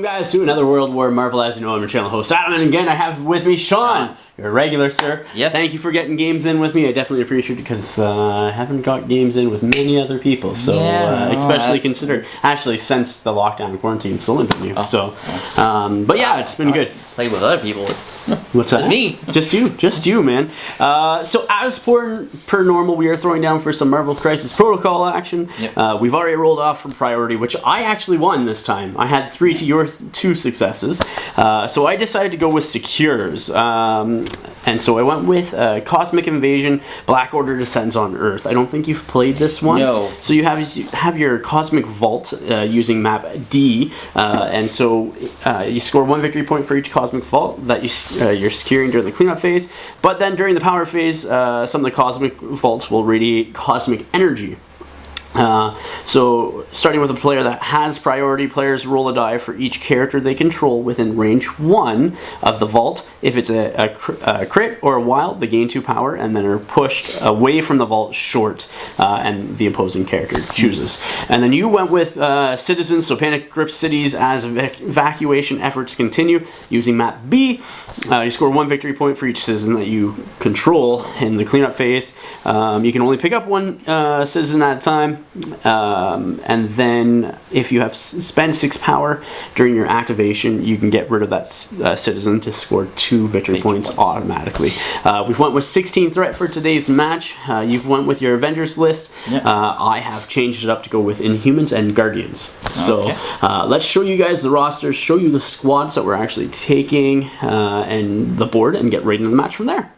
Welcome guys to another World War Marvel. As you know, I'm your channel host Adam, and again I have with me Sean. You're a regular, sir. Yes. Thank you for getting games in with me. I definitely appreciate it because I haven't got games in with many other people. So especially considered actually since the lockdown and quarantine still into you. Oh. So, but yeah, it's been good. Play with other people. What's that? Me. Just you, man. So as per normal, we are throwing down for some Marvel Crisis Protocol action. Yep. We've already rolled off from priority, which I actually won this time. I had 3 to your 2 successes. So I decided to go with Secures. And so I went with Cosmic Invasion, Black Order Descends on Earth. I don't think you've played this one. No. So you have your Cosmic Vault using map D, and so you score 1 victory point for each Cosmic Vault that you're securing during the cleanup phase. But then during the power phase, some of the Cosmic Vaults will radiate Cosmic Energy. So starting with a player that has priority, players roll a die for each character they control within range 1 of the vault. If it's a crit or a wild, they gain 2 power and then are pushed away from the vault short, and the opposing character chooses. And then you went with citizens, so panic grips cities as evacuation efforts continue using map B. You score 1 victory point for each citizen that you control in the cleanup phase. You can only pick up 1 citizen at a time. And then if you have spent 6 power during your activation, you can get rid of that citizen to score 2 victory points automatically. We've went with 16 threat for today's match. You've went with your Avengers list. Yep. I have changed it up to go with Inhumans and Guardians. So let's show you guys the rosters, show you the squads that we're actually taking, and the board, and get right into the match from there.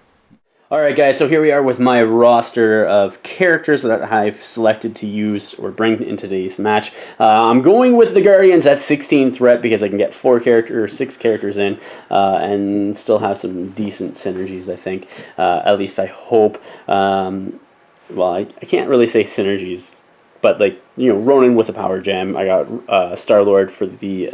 Alright guys, so here we are with my roster of characters that I've selected to use or bring in today's match. I'm going with the Guardians at 16 threat because I can get 6 characters in, and still have some decent synergies, I think. At least I hope. Well, I can't really say synergies, but like, you know, Ronan with a power gem. I got Star-Lord for the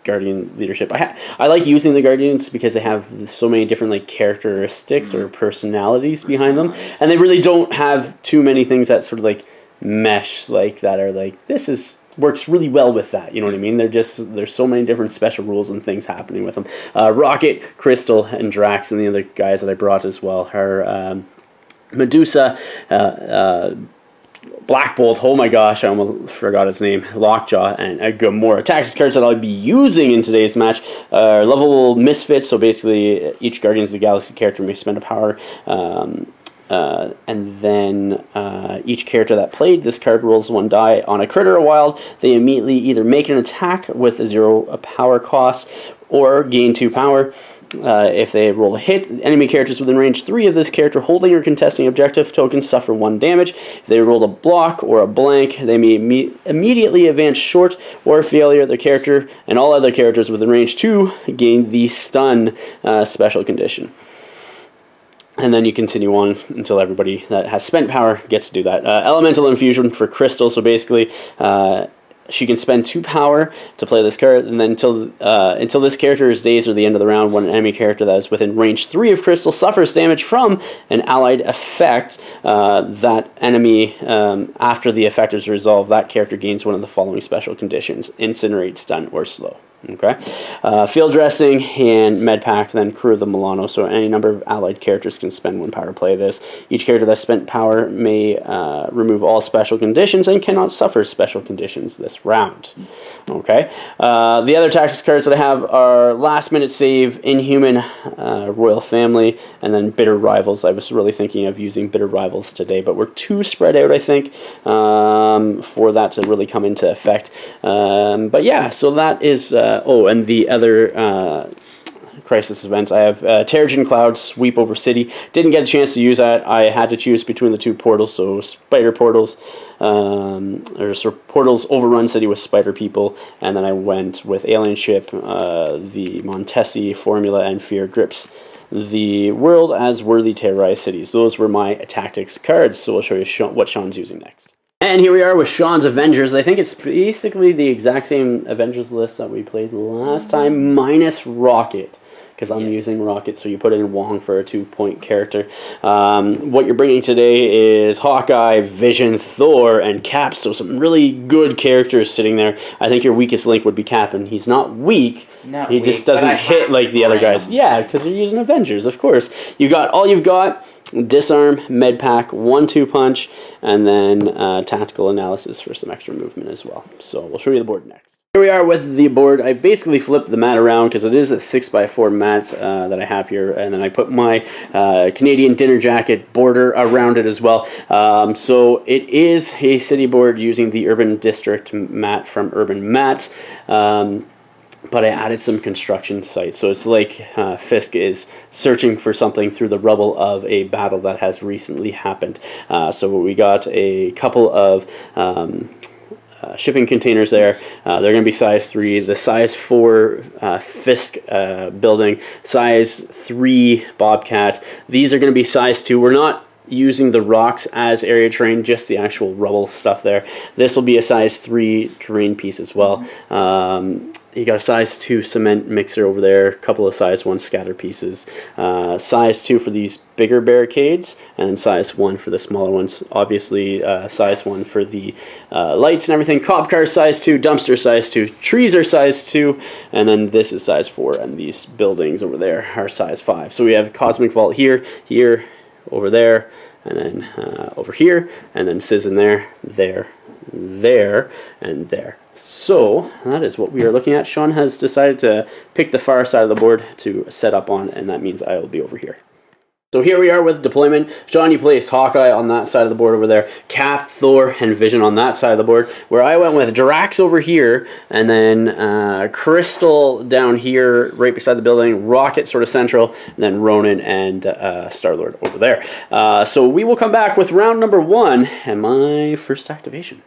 Guardian leadership. I like using the Guardians because they have so many different like characteristics or personalities behind them, and they really don't have too many things that sort of like mesh like that are like works really well with that. You know what I mean? There's so many different special rules and things happening with them. Rocket, Crystal, and Drax, and the other guys that I brought as well are Medusa, Black Bolt, oh my gosh, I almost forgot his name, Lockjaw, and Gamora. Tactics cards that I'll be using in today's match are level misfits, so basically each Guardians of the Galaxy character may spend a power, and then each character that played this card rolls 1 die. On a crit or a wild, they immediately either make an attack with a 0 power cost or gain 2 power. If they roll a hit, enemy characters within range 3 of this character holding or contesting objective tokens suffer 1 damage. If they roll a block or a blank, they may immediately advance short, or failure, their character and all other characters within range 2 gain the stun special condition. And then you continue on until everybody that has spent power gets to do that. Elemental Infusion for Crystal, so basically she can spend 2 power to play this card, and then until this character is dazed or the end of the round, when an enemy character that is within range 3 of Crystal suffers damage from an allied effect, that enemy, after the effect is resolved, that character gains one of the following special conditions: Incinerate, Stun, or Slow. Okay, field dressing and med pack, then crew of the Milano. So any number of allied characters can spend 1 power to play this. Each character that spent power may remove all special conditions and cannot suffer special conditions this round. Okay, the other tactics cards that I have are Last Minute Save, Inhuman, Royal Family, and then Bitter Rivals. I was really thinking of using Bitter Rivals today, but we're too spread out, I think, for that to really come into effect. But yeah, so that is and the other crisis events. I have Terrigen Cloud, Sweep over City. Didn't get a chance to use that. I had to choose between the 2 portals, so Spider Portals, or sort of Portals Overrun City with Spider People, and then I went with Alien Ship, the Montesi Formula, and Fear Grips the world as worthy terrorized cities. Those were my tactics cards, so we'll show you what Sean's using next. And here we are with Sean's Avengers. I think it's basically the exact same Avengers list that we played last time, minus Rocket. because I'm using Rocket, so you put in Wong for a 2-point character. What you're bringing today is Hawkeye, Vision, Thor, and Cap, so some really good characters sitting there. I think your weakest link would be Cap, and he's not weak. He just doesn't hit like the other guys. Yeah, because you're using Avengers, of course. You got all you've got. Disarm, med pack, 1-2 punch, and then tactical analysis for some extra movement as well. So we'll show you the board next. Here we are with the board. I basically flipped the mat around because it is a 6x4 mat that I have here, and then I put my Canadian dinner jacket border around it as well. So it is a city board using the Urban District mat from Urban Mats. But I added some construction sites. So it's like Fisk is searching for something through the rubble of a battle that has recently happened. So we got a couple of shipping containers there. They're going to be size 3. The size 4 Fisk building, size 3 Bobcat. These are going to be size 2. We're not using the rocks as area terrain, just the actual rubble stuff there. This will be a size 3 terrain piece as well. You got a size 2 cement mixer over there, a couple of size 1 scatter pieces, size 2 for these bigger barricades, and size 1 for the smaller ones. Obviously, size 1 for the lights and everything. Cop car size 2, dumpster size 2, trees are size 2, and then this is size 4, and these buildings over there are size 5. So we have Cosmic Vault here, here, over there, and then over here, and then Citizen there, there, there, and there. So that is what we are looking at. Sean has decided to pick the far side of the board to set up on, and that means I will be over here. So here we are with deployment. Sean, you placed Hawkeye on that side of the board over there, Cap, Thor, and Vision on that side of the board, where I went with Drax over here, and then Crystal down here right beside the building, Rocket sort of central, and then Ronan and Star-Lord over there. So we will come back with round number 1 and my first activation.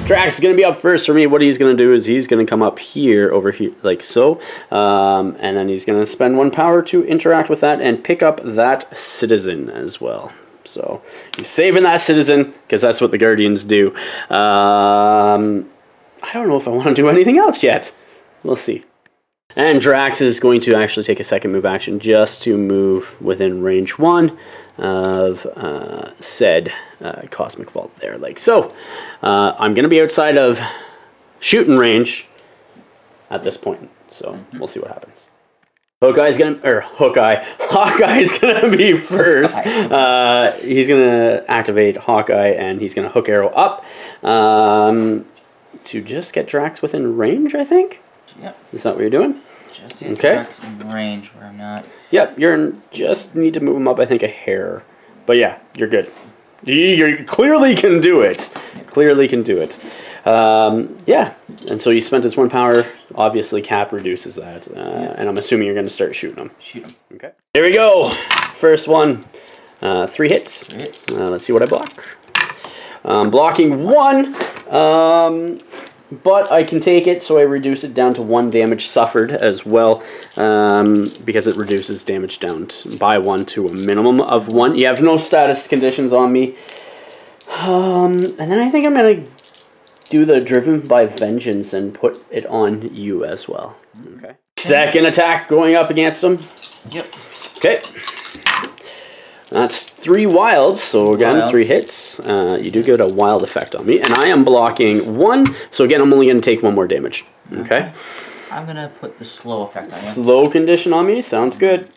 Drax is going to be up first for me. What he's going to do is he's going to come up here, over here, like so. And then he's going to spend 1 power to interact with that and pick up that Citizen as well. So he's saving that Citizen because that's what the Guardians do. I don't know if I want to do anything else yet. We'll see. And Drax is going to actually take a second move action just to move within range 1 of said Cosmic Vault there, like so. I'm going to be outside of shooting range at this point, so we'll see what happens. Hawkeye's gonna be first. He's gonna activate Hawkeye, and he's gonna hook arrow up to just get Drax within range, I think. Yep. Is that what you're doing? Just get Drax in range where I'm not. Yep, just need to move him up, I think, a hair. But yeah, you're good. You clearly can do it. Clearly can do it. Yeah, and so you spent his 1 power. Obviously, Cap reduces that. And I'm assuming you're going to start shooting him. Shoot him. Okay. Here we go. First one. 3 hits. 3 hits. Let's see what I block. Blocking 1. But I can take it, so I reduce it down to 1 damage suffered as well, because it reduces damage down by 1 to a minimum of 1. You have no status conditions on me. And then I think I'm going to do the Driven by Vengeance and put it on you as well. Okay. Second attack going up against him. Yep. Okay. That's 3 wilds, so again, 3 hits. You do get a wild effect on me, and I am blocking 1, so again, I'm only going to take 1 more damage. Okay? I'm going to put the slow effect on you. Slow condition on me, sounds good.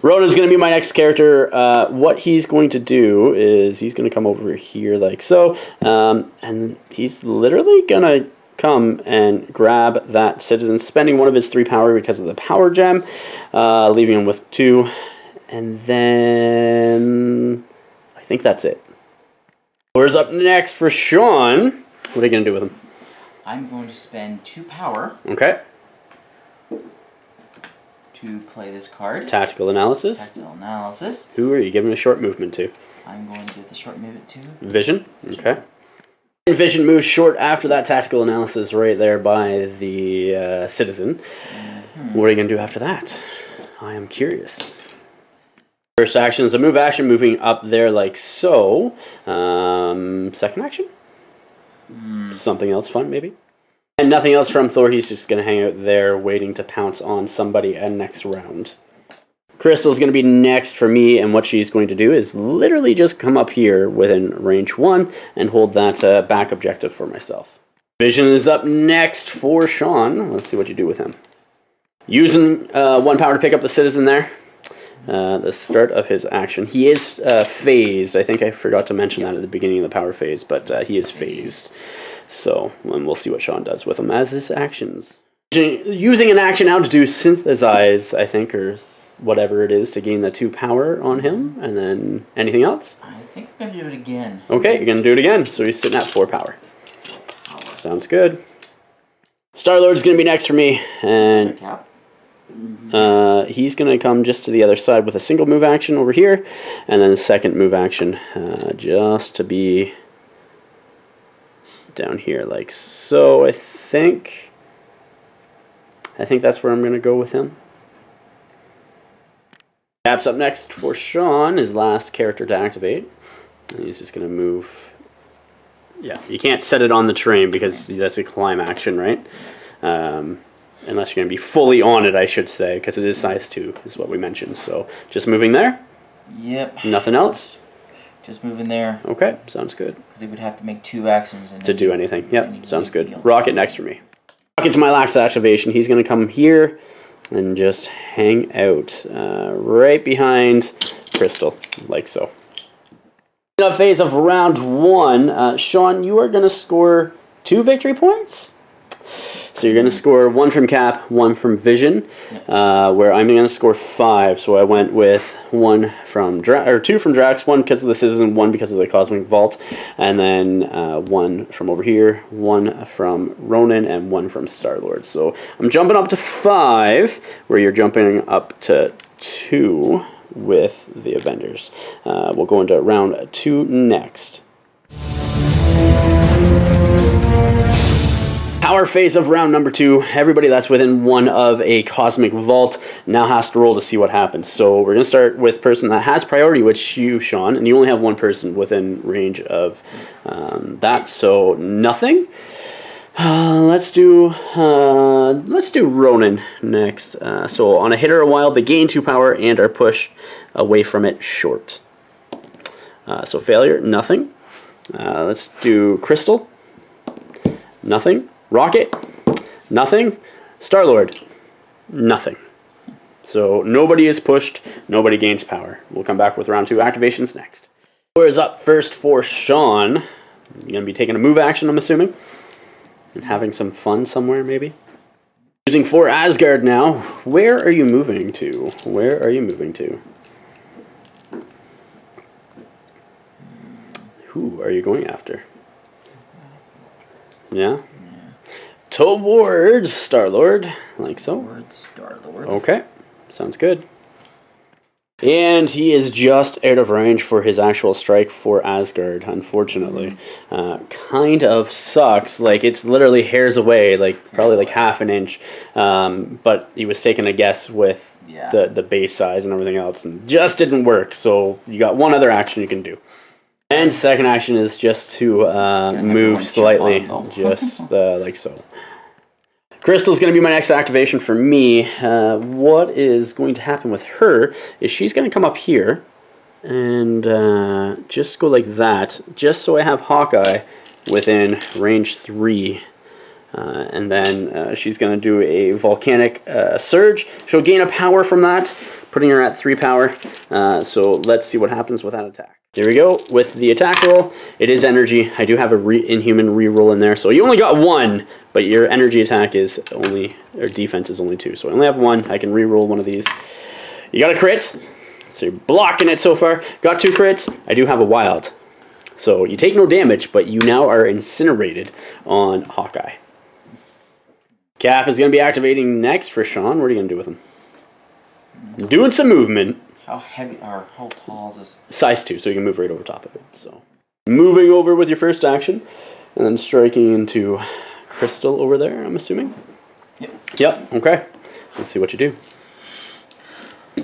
Ronan's going to be my next character. What he's going to do is he's going to come over here like so, and he's literally going to come and grab that Citizen, spending 1 of his 3 power because of the power gem, leaving him with 2. And then I think that's it. Where's up next for Sean? What are you going to do with him? I'm going to spend 2 power. Okay. To play this card. Tactical analysis. Tactical analysis. Who are you giving a short movement to? I'm going to give the short movement to Vision. Okay. And Vision moves short after that tactical analysis right there by the Citizen. What are you going to do after that? I am curious. First action is a move action, moving up there like so. Second action? Something else fun, maybe? And nothing else from Thor. He's just going to hang out there waiting to pounce on somebody next round. Crystal's going to be next for me, and what she's going to do is literally just come up here within range 1 and hold that back objective for myself. Vision is up next for Sean. Let's see what you do with him. Using 1 power to pick up the citizen there. The start of his action. He is phased. I think I forgot to mention that at the beginning of the power phase, but he is phased. So, and we'll see what Sean does with him as his actions. Using an action now to do synthesize, I think, or whatever it is, to gain the 2 power on him, and then anything else? I think I'm going to do it again. Okay, you're going to do it again, so he's sitting at 4 power. Sounds good. Star-Lord's going to be next for me, and he's going to come just to the other side with a single move action over here, and then a second move action just to be down here like so. I think that's where I'm going to go with him. Cap's up next for Sean, his last character to activate. And he's just going to move. Yeah, you can't set it on the terrain because that's a climb action, right? Unless you're going to be fully on it, I should say, because it is size 2, is what we mentioned. So just moving there. Yep. Nothing else? Just moving there. Okay, sounds good. Because he would have to make 2 actions to do anything. Yep, sounds good. Rocket next for me. Rocket's my last activation. He's going to come here and just hang out right behind Crystal, like so. In the phase of round 1, Sean, you are going to score 2 victory points. So you're going to score 1 from Cap, 1 from Vision, where I'm going to score 5. So I went with 2 from Drax, 1 because of the Citizen, 1 because of the Cosmic Vault, and then 1 from over here, 1 from Ronan, and 1 from Star-Lord. So I'm jumping up to 5, where you're jumping up to 2 with the Avengers. We'll go into round 2 next. Power phase of round number 2. Everybody that's within 1 of a Cosmic Vault now has to roll to see what happens. So we're going to start with person that has priority, which you, Sean, and you only have 1 person within range of that. So nothing. Let's do Ronan next. So on a hit or a wild, they gain 2 power and are pushed away from it short. So failure, nothing. Let's do Crystal. Nothing. Rocket, nothing. Star-Lord, nothing. So nobody is pushed, nobody gains power. We'll come back with round 2 activations next. Who is up first for Sean? You're going to be taking a move action, I'm assuming, and having some fun somewhere, maybe. Using 4 Asgard now. Where are you moving to? Where are you moving to? Who are you going after? Yeah? Towards Star-Lord, like so. Towards Star-Lord. Okay, sounds good. And he is just out of range for his actual strike for Asgard, unfortunately. Kind of sucks. Like, it's literally hairs away, like probably like half an inch. But he was taking a guess with the base size and everything else, and just didn't work. So you got 1 other action you can do. And second action is just to move slightly, just like so. Crystal's going to be my next activation for me. What is going to happen with her is she's going to come up here and just go like that, just so I have Hawkeye within range 3. And then she's going to do a volcanic surge. She'll gain a power from that, putting her at 3 power. So let's see what happens with that attack. There we go. With the attack roll, it is energy. I do have a Inhuman reroll in there. So you only got 1, but your energy attack is only, or defense is only 2. So I only have 1. I can reroll 1 of these. You got a crit. So you're blocking it so far. Got 2 crits. I do have a wild. So you take no damage, but you now are incinerated on Hawkeye. Cap is going to be activating next for Sean. What are you going to do with him? Doing some movement. How heavy or how tall is this? Size 2, so you can move right over top of it. So, moving over with your first action, and then striking into Crystal over there, I'm assuming? Yep. Yep, okay. Let's see what you do.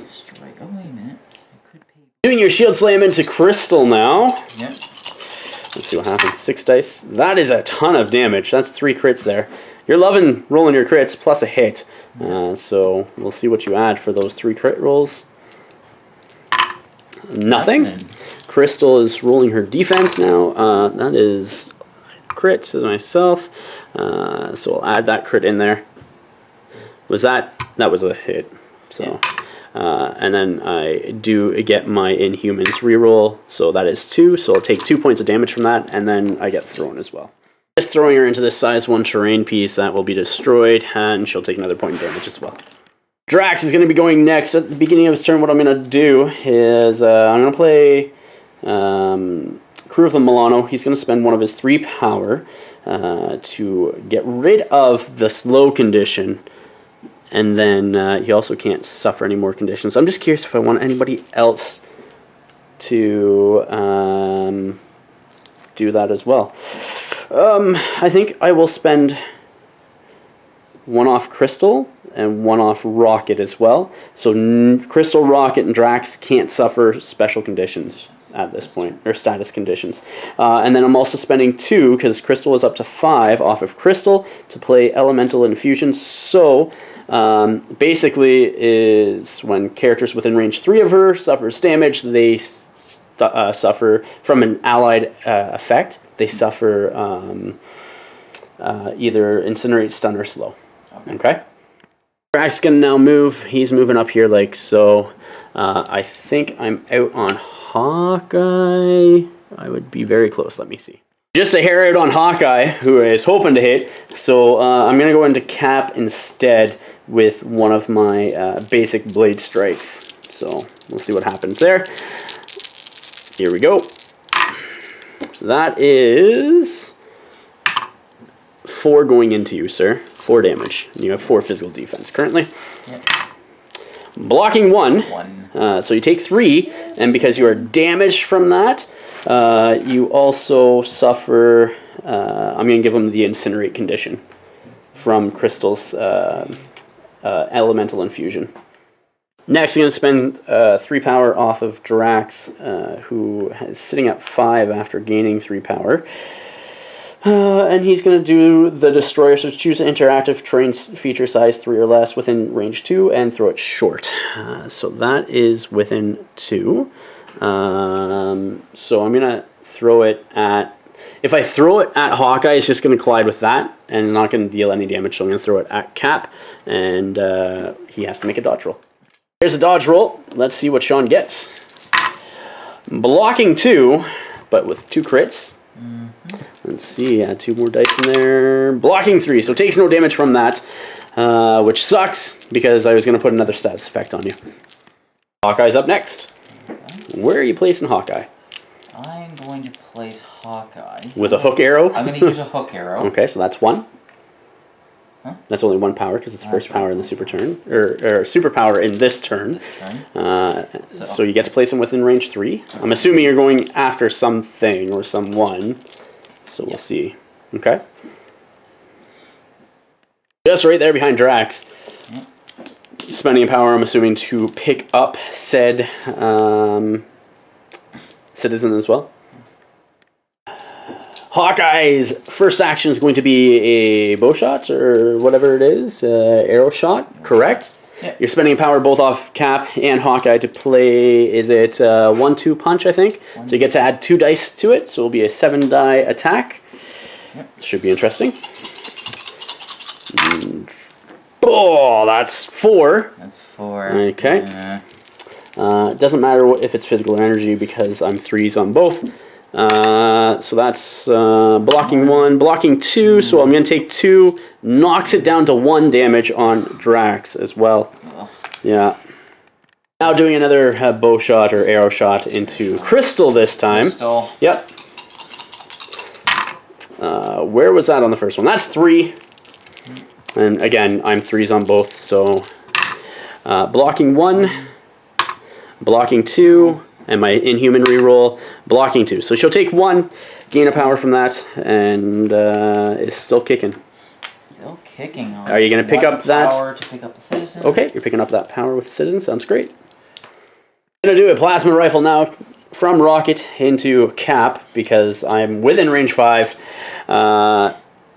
Strike. Oh, wait a minute. I could pay. Doing your shield slam into Crystal now. Yep. Let's see what happens. 6 dice. That is a ton of damage. That's 3 crits there. You're loving rolling your crits plus a hit. So we'll see what you add for those 3 crit rolls. Nothing. Crystal is rolling her defense now. That is crit to myself. So I'll add that crit in there. That was a hit. So, and then I do get my Inhumans reroll. So that is 2. So I'll take 2 points of damage from that, and then I get thrown as well. Just throwing her into this size 1 terrain piece that will be destroyed, and she'll take another point of damage as well. Drax is going to be going next. At the beginning of his turn, what I'm going to do is I'm going to play Crew of the Milano. He's going to spend one of his 3 power to get rid of the slow condition, and then he also can't suffer any more conditions. I'm just curious if I want anybody else to do that as well. I think I will spend 1 off Crystal and 1 off Rocket as well. So Crystal, Rocket, and Drax can't suffer special conditions at this point, or status conditions. And then I'm also spending 2, because Crystal is up to 5, off of Crystal to play Elemental Infusion. So basically is when characters within range 3 of her suffers damage, they suffer from an allied effect. They suffer either Incinerate, Stun, or Slow. Okay? Drax can now move. He's moving up here like so. I think I'm out on Hawkeye. I would be very close. Let me see. Just a hair out on Hawkeye, who is hoping to hit. So I'm going to go into Cap instead with one of my basic Blade Strikes. So we'll see what happens there. Here we go. That is 4 going into you, sir. 4 damage. You have 4 physical defense currently. Yep. Blocking 1. So you take 3, and because you are damaged from that, you also suffer. I'm going to give him the Incinerate condition from Crystal's Elemental Infusion. Next, I'm going to spend 3 power off of Drax, who is sitting at 5 after gaining 3 power. And he's going to do the Destroyer, so choose an interactive terrain feature size 3 or less within range 2 and throw it short. So that is within 2. So I'm going to throw it at... If I throw it at Hawkeye, it's just going to collide with that and not going to deal any damage. So I'm going to throw it at Cap, and he has to make a dodge roll. Here's a dodge roll. Let's see what Sean gets. Blocking 2, but with 2 crits. Let's see, add 2 more dice in there. Blocking 3, so takes no damage from that, which sucks because I was going to put another status effect on you. Hawkeye's up next. Okay. Where are you placing Hawkeye? I'm going to place Hawkeye with a hook arrow? I'm going to use a hook arrow. Okay, so that's 1. Huh? That's only 1 power because it's first power in the super turn, or super power in this turn. So you get to place him within range 3. I'm assuming you're going after something or someone. So we'll see. Okay. Just right there behind Drax. Yep. Spending a power, I'm assuming, to pick up said citizen as well. Hawkeye's first action is going to be a bow shot, or whatever it is, arrow shot, correct? Yep. You're spending power both off Cap and Hawkeye to play, is it 1-2 punch, I think? So you get to add 2 dice to it, so it'll be a 7-die attack. Yep. Should be interesting. Oh, that's 4. That's 4. Okay. It doesn't matter if it's physical or energy because I'm 3s on both. So that's blocking 1, blocking 2, so I'm going to take 2, knocks it down to 1 damage on Drax as well. Yeah. Now doing another bow shot or arrow shot into Crystal this time. Crystal. Yep. Where was that on the first one? That's 3. And again, I'm 3s on both, so blocking 1, blocking 2, and my Inhuman reroll, blocking 2. So she'll take 1, gain a power from that, and is still kicking. Still kicking. Are you going to pick up that? Power to pick up the citizen. Okay, you're picking up that power with the citizen. Sounds great. I'm going to do a plasma rifle now from Rocket into Cap because I'm within range 5.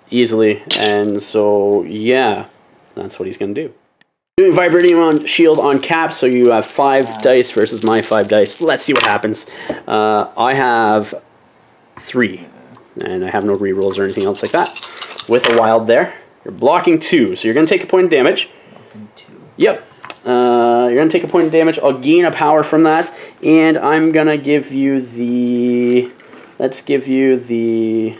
easily. And so, yeah, that's what he's going to do. Doing Vibranium Shield on Cap, so you have 5 dice versus my 5 dice. Let's see what happens. I have 3, and I have no rerolls or anything else like that. With a wild there, you're blocking 2, so you're going to take a point of damage. Blocking 2. Yep. You're going to take a point of damage. I'll gain a power from that, and I'm going to give you the... Let's give you the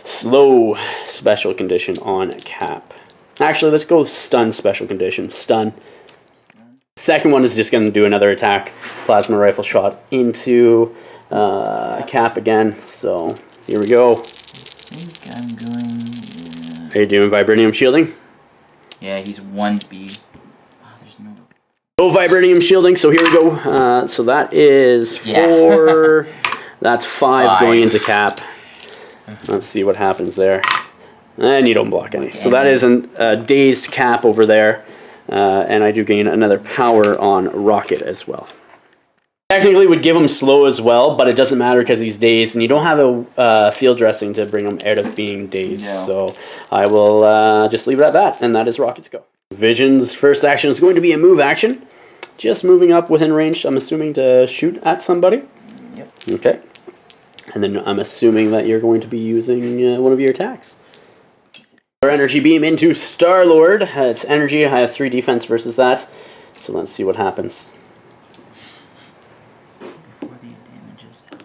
slow special condition on Cap. Actually, let's go stun special condition. Stun. Second one is just going to do another attack. Plasma rifle shot into Cap again. So, here we go. I think I'm going... Are you doing Vibranium Shielding? Yeah, he's 1B. Oh, there's no... Oh, Vibranium Shielding. So, here we go. So, that is 4... That's 5 going into Cap. Let's see what happens there. And you don't block any. So that is a dazed Cap over there. And I do gain another power on Rocket as well. Technically would give him slow as well, but it doesn't matter because he's dazed. And you don't have a field dressing to bring him out of being dazed. No. So I will just leave it at that. And that is Rocket's go. Vision's first action is going to be a move action. Just moving up within range, I'm assuming, to shoot at somebody. Yep. Okay. And then I'm assuming that you're going to be using one of your attacks. Our energy beam into Star-Lord. It's energy. I have 3 defense versus that. So let's see what happens. Before the damages. Here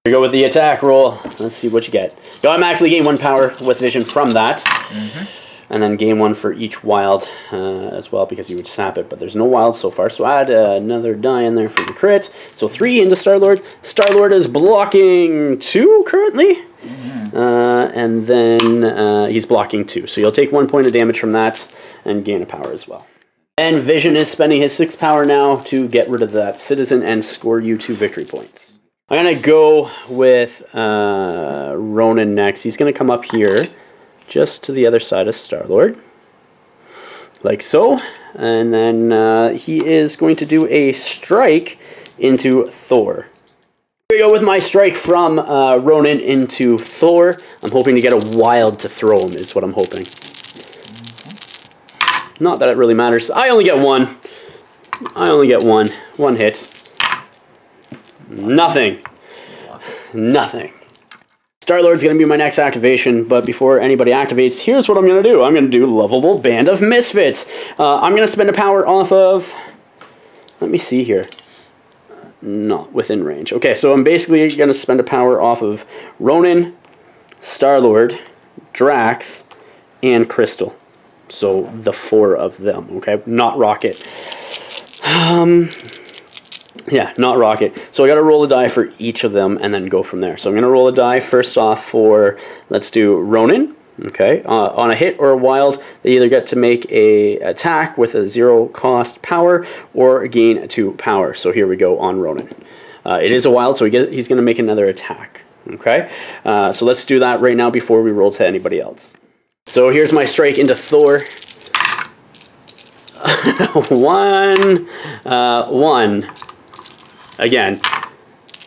we go with the attack roll. Let's see what you get. You automatically gain 1 power with vision from that. Mm-hmm. And then gain 1 for each wild as well, because you would sap it, but there's no wild so far. So add another die in there for the crit. So 3 into Star-Lord. Star-Lord is blocking 2 currently. Mm-hmm. And then he's blocking 2. So you'll take 1 point of damage from that and gain a power as well. And Vision is spending his 6 power now to get rid of that citizen and score you 2 victory points. I'm going to go with Ronan next. He's going to come up here, just to the other side of Star-Lord, like so, and then he is going to do a strike into Thor. Here we go with my strike from Ronan into Thor. I'm hoping to get a wild to throw him, is what I'm hoping. Not that it really matters. I only get 1. I only get 1. 1 hit. Nothing. Nothing. Star-Lord's going to be my next activation, but before anybody activates, here's what I'm going to do. I'm going to do Lovable Band of Misfits. I'm going to spend a power off of... Let me see here. Not within range. Okay, so I'm basically going to spend a power off of Ronan, Star-Lord, Drax, and Crystal. So the 4 of them, okay? Not Rocket. Yeah, not Rocket. So I got to roll a die for each of them and then go from there. So I'm going to roll a die first off for, let's do Ronan. Okay, on a hit or a wild, they either get to make a attack with a 0 cost power or gain 2 power. So here we go on Ronan. It is a wild, so he's going to make another attack. Okay, so let's do that right now before we roll to anybody else. So here's my strike into Thor. 1, 1. Again,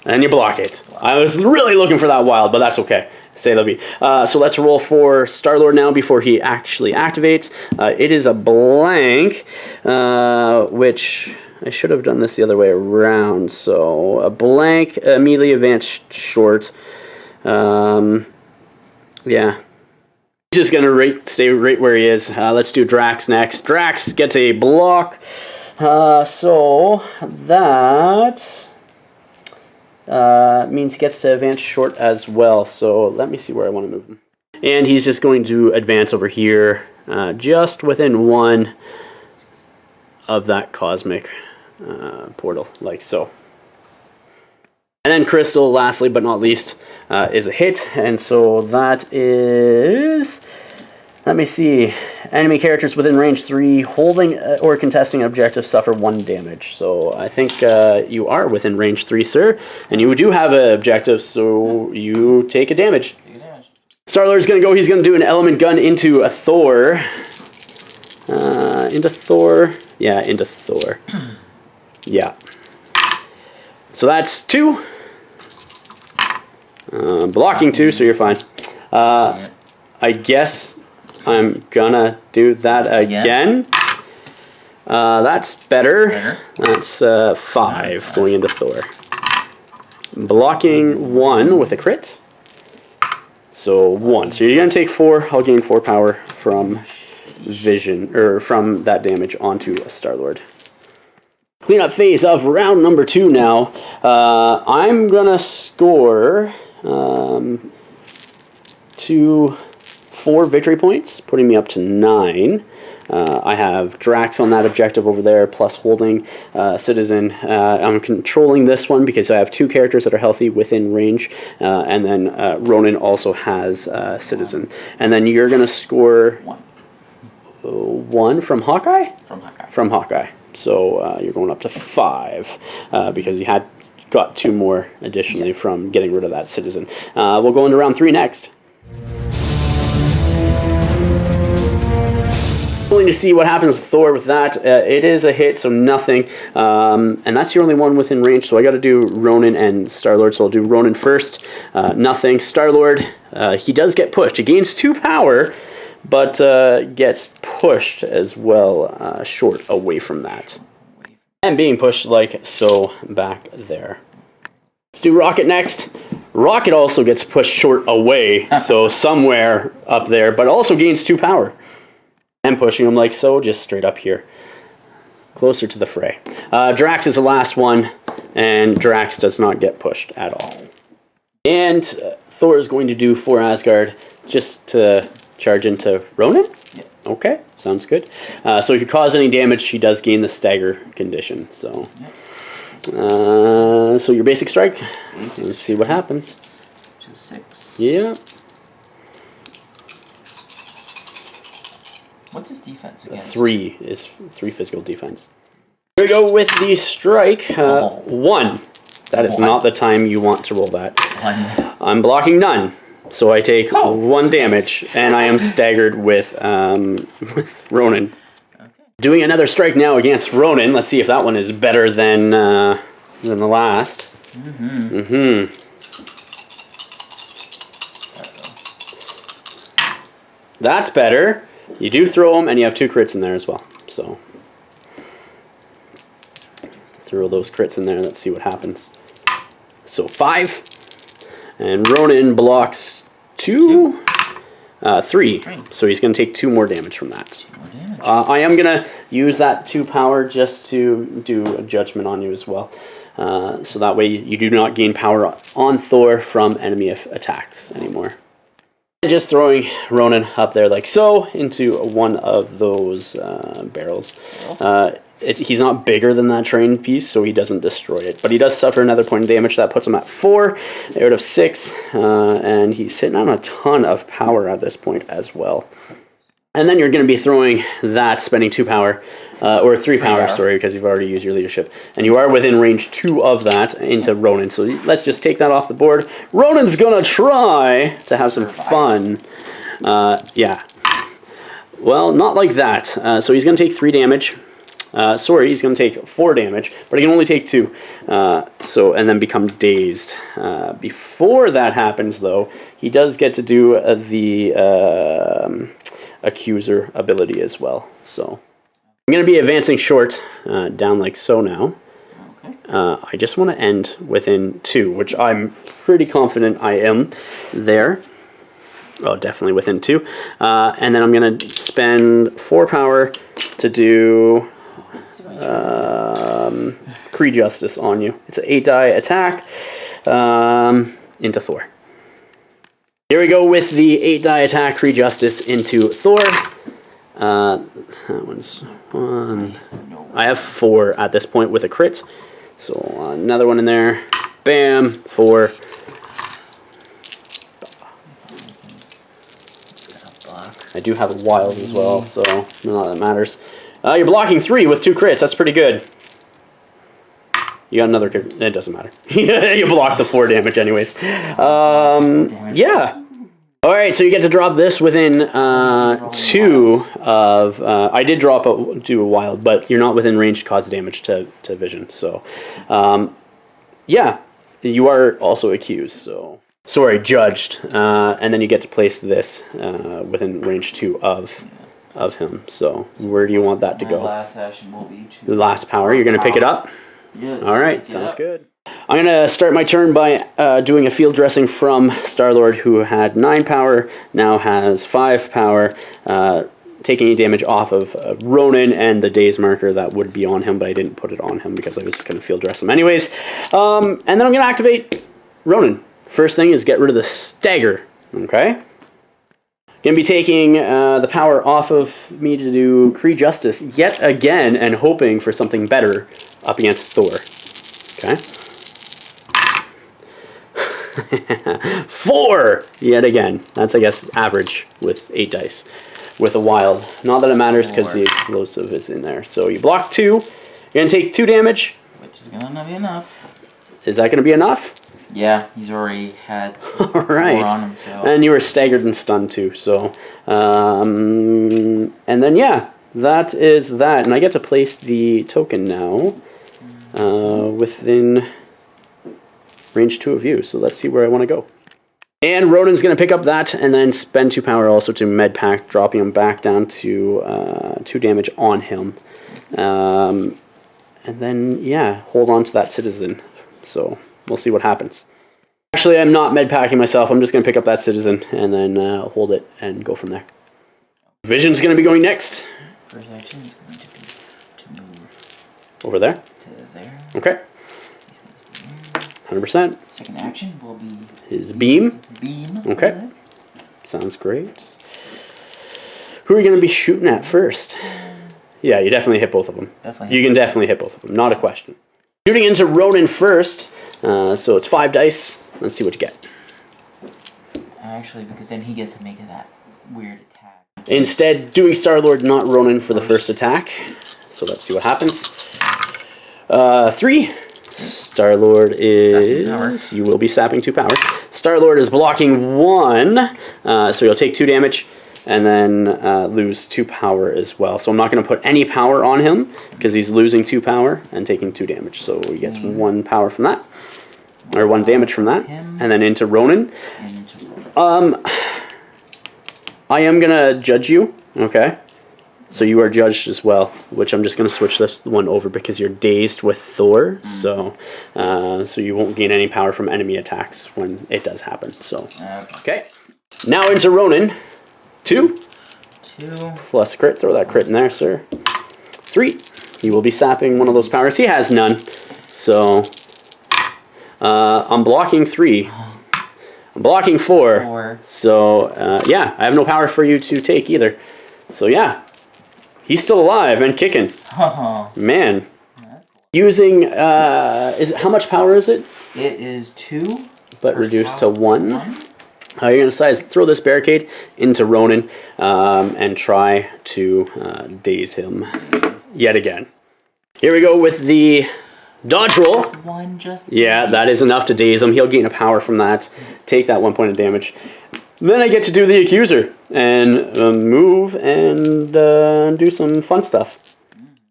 and you block it. I was really looking for that wild, but that's okay. Say la vie. So let's roll for Star-Lord now before he actually activates. It is a blank, which I should have done this the other way around. So a blank, immediately advanced short. Yeah. He's just going to stay right where he is. Let's do Drax next. Drax gets a block. So that means he gets to advance short as well. So let me see where I want to move him. And he's just going to advance over here, just within 1 of that cosmic portal, like so. And then Crystal, lastly but not least, is a hit. And so that is... Let me see. Enemy characters within range 3 holding or contesting an objective suffer 1 damage. So I think you are within range 3, sir. And you do have an objective, so you take a damage. Star-Lord's going to go. He's going to do an element gun into a Thor. Into Thor. Yeah, into Thor. Yeah. So that's 2. Blocking 2, so you're fine. I guess I'm gonna do that again. That's better. That's 5 going into Thor. Blocking 1 with a crit. So 1. So you're gonna take 4. I'll gain 4 power from vision, or from that damage onto a Star-Lord. Cleanup phase of round number 2 now. I'm gonna score 4 victory points, putting me up to 9. I have Drax on that objective over there, plus holding Citizen. I'm controlling this one because I have 2 characters that are healthy within range, and then Ronan also has Citizen. And then you're going to score 1 from Hawkeye? From Hawkeye. So you're going up to 5 because you had got 2 more additionally from getting rid of that Citizen. We'll go into round 3 next. To see what happens with Thor with that. It is a hit, so nothing. And that's your only one within range, so I got to do Ronan and Star-Lord, so I'll do Ronan first. Nothing. Star-Lord, he does get pushed. He gains 2 power, but gets pushed as well, short away from that. And being pushed like so back there. Let's do Rocket next. Rocket also gets pushed short away, so somewhere up there, but also gains 2 power. And pushing him like so, just straight up here. Closer to the fray. Drax is the last one, and Drax does not get pushed at all. And Thor is going to do 4 Asgard just to charge into Ronan? Yep. Okay, sounds good. So if you cause any damage, she does gain the stagger condition. So, so your basic strike. Let's see what happens. Just 6. Yeah. What's his defense again? 3 is 3 physical defense. Here we go with the strike. 1. That is not the time you want to roll that. 1. I'm blocking none, so I take 1 damage, and I am staggered with Ronan. Okay. Doing another strike now against Ronan. Let's see if that one is better than the last. That's better. You do throw them, and you have 2 crits in there as well. So, throw those crits in there. Let's see what happens. So 5, and Ronan blocks 2, 3. So he's going to take 2 more damage from that. I am going to use that 2 power just to do a judgment on you as well. So that way you do not gain power on Thor from enemy attacks anymore. Just throwing Ronan up there like so into one of those barrels. He's not bigger than that train piece, so he doesn't destroy it. But he does suffer another point of damage. That puts him at 4 out of 6. And he's sitting on a ton of power at this point as well. And then you're going to be throwing that, spending 2 power, or 3 power, sorry, because you've already used your leadership. And you are within range 2 of that into Ronan. So let's just take that off the board. Ronan's going to try to have some fun. Yeah. Well, not like that. So he's going to take 3 damage. Sorry, he's going to take 4 damage, but he can only take 2. And then become dazed. Before that happens, though, he does get to do the Accuser ability as well. So I'm going to be advancing short, down like so now. Okay. I just want to end within 2, which I'm pretty confident I am there. Oh, definitely within 2. And then I'm going to spend 4 power to do Kree Justice on you. It's an 8-die attack into Thor. Here we go with the 8-die attack, Kree Justice into Thor. That one's 1. I have 4 at this point with a crit. So another one in there. Bam, 4. I do have a wild as well, so none of that matters. You're blocking 3 with 2 crits. That's pretty good. You got another crit. It doesn't matter. You blocked the 4 damage anyways. Yeah. All right, so you get to drop this within 2 of... I did do a wild, but you're not within range to cause damage to vision. So, yeah, you are also accused, so... Sorry, judged. And then you get to place this within range 2 of him. So where do you want that to go? My last action will be The last power. You're going to pick it up? Yeah. All right, sounds good. I'm going to start my turn by doing a field dressing from Star-Lord, who had 9 power, now has 5 power, taking any damage off of Ronan and the daze marker that would be on him, but I didn't put it on him because I was going to field dress him anyways. And then I'm going to activate Ronan. First thing is get rid of the stagger, okay? Going to be taking the power off of me to do Kree Justice yet again and hoping for something better up against Thor. Okay. 4 yet again. That's, I guess, average with 8 dice. With a wild. Not that it matters because the explosive is in there. So you block 2. You're going to take 2 damage. Which is going to be enough. Is that going to be enough? Yeah, he's already had All right. 4 on him, so. And you were staggered and stunned too, so. And then, yeah, that is that. And I get to place the token now within range 2 of you. So let's see where I want to go. And Ronan's going to pick up that and then spend 2 power also to med pack, dropping him back down to 2 damage on him. And then, yeah, hold on to that citizen. So we'll see what happens. Actually, I'm not med packing myself. I'm just going to pick up that citizen and then hold it and go from there. Vision's going to be going next. First action is going to be to move over there. To there. Okay. 100%. Second action will be his beam. Beam. Okay. Sounds great. Who are you going to be shooting at first? Yeah, you definitely hit both of them. Definitely. You can definitely hit both of them. Not a question. Shooting into Ronan first. So it's 5 dice. Let's see what you get. Actually, because then he gets to make that weird attack. Instead, doing Star-Lord, not Ronan for the first attack. So let's see what happens. 3. Star-Lord is... You will be sapping 2 power. Star-Lord is blocking 1. So you'll take 2 damage and then lose 2 power as well. So I'm not going to put any power on him because he's losing 2 power and taking 2 damage. So he gets 1 power from that. Or 1 damage from that. And then into Ronan. I am going to judge you. Okay. So you are judged as well, which I'm just going to switch this one over because you're dazed with Thor. So so you won't gain any power from enemy attacks when it does happen. So, okay. Now into Ronan. 2. 2. Plus crit. Throw that crit in there, sir. 3. He will be sapping one of those powers. He has none. So... I'm blocking 3. I'm blocking 4. So, yeah, I have no power for you to take either. So, yeah. He's still alive and kicking. Man. Using, how much power is it? It is 2. But reduced to 1. You're going to throw this barricade into Ronan and try to daze him yet again. Here we go with the... dodge roll. Yeah, that is enough to daze him. He'll gain a power from that. Take that 1 point of damage. Then I get to do the accuser and move and do some fun stuff.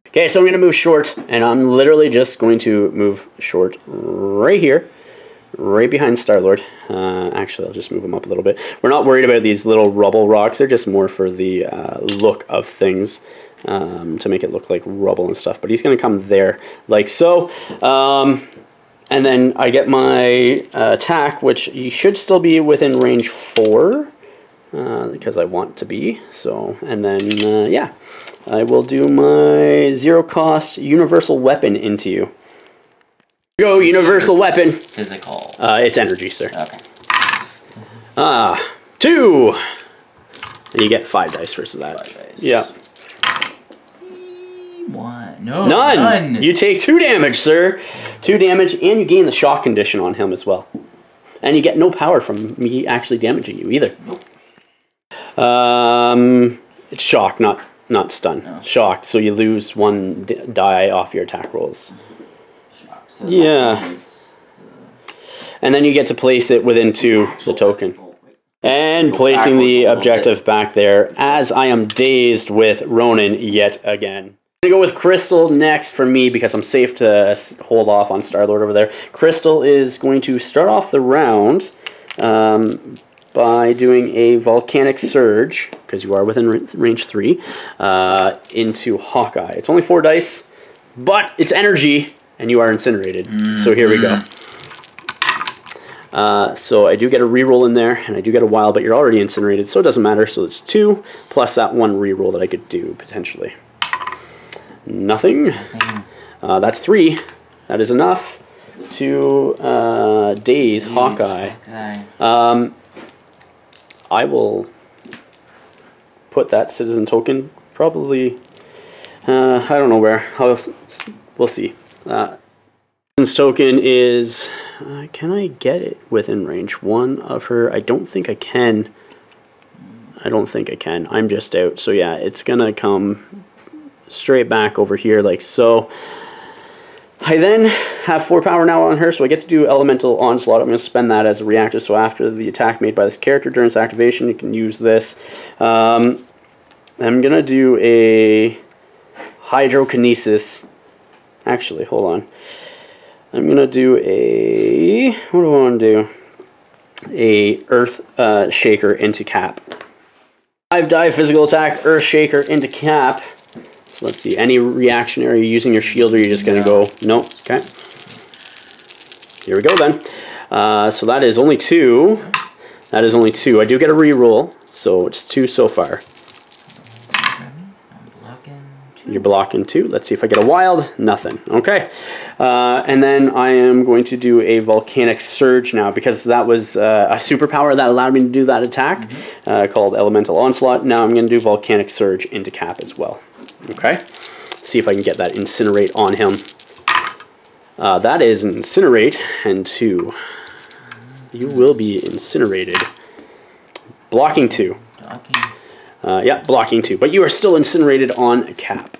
Okay, so I'm going to move short, and I'm literally just going to move short right here, right behind Star-Lord. Actually, I'll just move him up a little bit. We're not worried about these little rubble rocks. They're just more for the look of things. To make it look like rubble and stuff, but he's going to come there like so, and then I get my attack, which he should still be within range 4 because I want to be. So, and then yeah, I will do my 0 cost universal weapon into you. Go universal weapon. Physical. It's energy, sir. Okay. 2. And you get 5 dice versus that. 5 dice. Yeah. 1. No. None. You take 2 damage, sir. 2 damage, and you gain the shock condition on him as well. And you get no power from me actually damaging you either. Nope. It's shock, not stun. No. Shocked, so you lose 1 die off your attack rolls. Shock. So yeah. And then you get to place it within 2, the token. And placing the objective back there as I am dazed with Ronan yet again. I'm going to go with Crystal next for me because I'm safe to hold off on Star-Lord over there. Crystal is going to start off the round by doing a volcanic surge, because you are within range 3, into Hawkeye. It's only 4 dice, but it's energy, and you are incinerated. So here we go. So I do get a reroll in there, and I do get a wild, but you're already incinerated, so it doesn't matter. So it's 2, plus that 1 reroll that I could do, potentially. Nothing. That's 3. That is enough to daze Hawkeye. I will put that citizen token probably, I don't know where. We'll see. Citizen's token is, can I get it within range 1 of her? I don't think I can. I'm just out. So yeah, it's gonna come straight back over here like so. I then have 4 power now on her, so I get to do Elemental Onslaught. I'm going to spend that as a reactor, so after the attack made by this character during its activation, you can use this. I'm going to do a Hydrokinesis. Actually, hold on. I'm going to do a... what do I want to do? A Earth Shaker into Cap. 5 die physical attack, Earth Shaker into Cap. So let's see, any reaction? Are you using your shield, or are you just going to go? No. Okay. Here we go then. So that is only 2. That is only 2. I do get a reroll, so it's 2 so far. You're blocking 2. Let's see if I get a wild. Nothing. Okay. And then I am going to do a Volcanic Surge now, because that was a superpower that allowed me to do that attack, called Elemental Onslaught. Now I'm going to do Volcanic Surge into Cap as well. Okay, see if I can get that Incinerate on him. That is Incinerate, and 2. You will be incinerated. Blocking 2. Yeah, blocking 2. But you are still incinerated on Cap.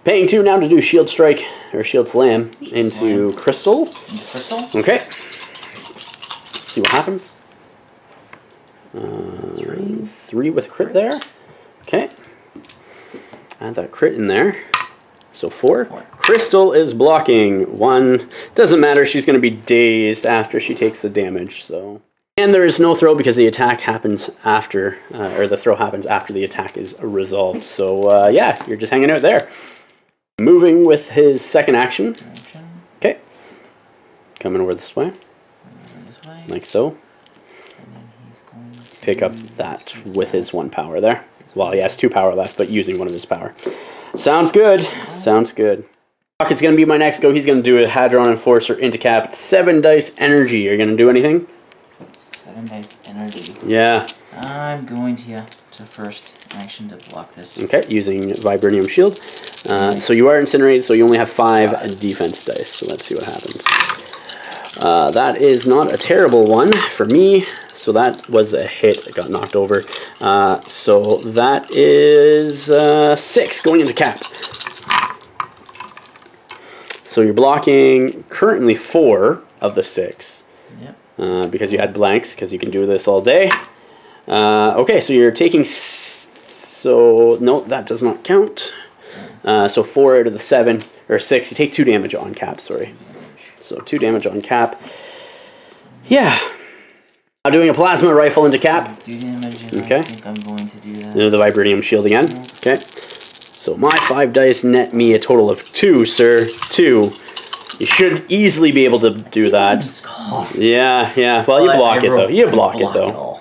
Paying 2 now to do Shield Strike, or Shield Slam, into Crystal. Okay. See what happens. 3 with a crit there. Okay. Add that crit in there. So 4. Crystal is blocking 1. Doesn't matter, she's going to be dazed after she takes the damage. So, and there is no throw because the attack happens after, or the throw happens after the attack is resolved. So yeah, you're just hanging out there. Moving with his second action. Okay. Coming over this way. Like so. And then he's going to Pick up that with his 1 power there. Well, he has 2 power left, but using 1 of his power. Sounds good. Sounds good. Rocket's going to be my next go. He's going to do a Hadron Enforcer into Cap. 7 dice energy. Are you going to do anything? 7 dice energy. Yeah. I'm going to first action to block this. Okay, using Vibranium Shield. So you are incinerated, so you only have 5 defense dice. So let's see what happens. That is not a terrible one for me. So that was a hit. It got knocked over. So that is 6 going into Cap. So you're blocking currently 4 of the 6. Yep. Because you had blanks, because you can do this all day. Okay, so you're taking... So, no, that does not count. So 4 out of the 7, or 6. You take 2 damage on Cap, sorry. So 2 damage on Cap. Yeah. I'm doing a plasma rifle into Cap. 2 damage. Okay. I think I'm going to do that. Do the Vibranium Shield again. Okay. So my 5 dice net me a total of 2, sir. 2. You should easily be able to do that. Yeah, yeah. Well, you block it though. You block it though.